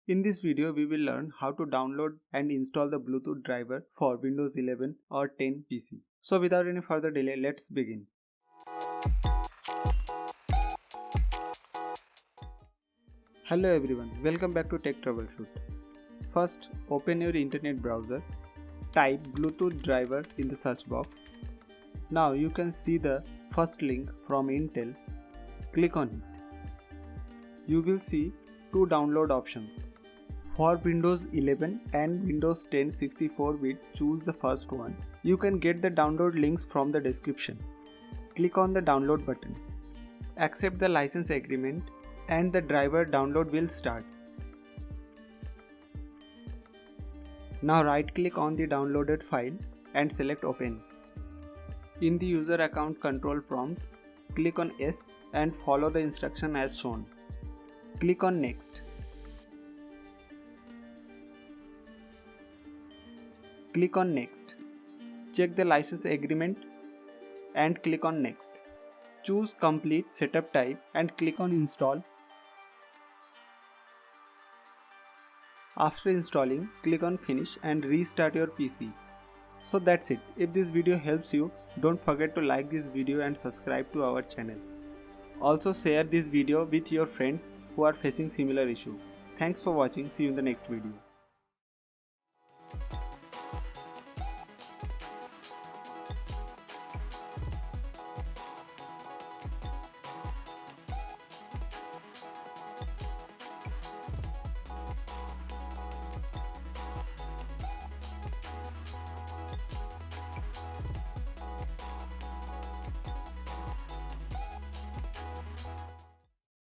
In this video, we will learn how to download and install the Bluetooth driver for Windows 11 or 10 PC. So without any further delay, let's begin. Hello everyone, welcome back to Tech Troubleshoot. First, open your internet browser, type Bluetooth driver in the search box. Now you can see the first link from Intel. Click on it. You will see two download options. For Windows 11 and Windows 10 64-bit, choose the first one. You can get the download links from the description. Click on the download button. Accept the license agreement and the driver download will start. Now right click on the downloaded file and select open. In the user account control prompt, click on yes and follow the instruction as shown. Click on next. Click on next. Check the license agreement and click on next. Choose complete setup type and click on install. After installing, click on finish and restart your PC. So that's it. If this video helps you, don't forget to like this video and subscribe to our channel. Also share this video with your friends who are facing similar issue. Thanks for watching. See you in the next video.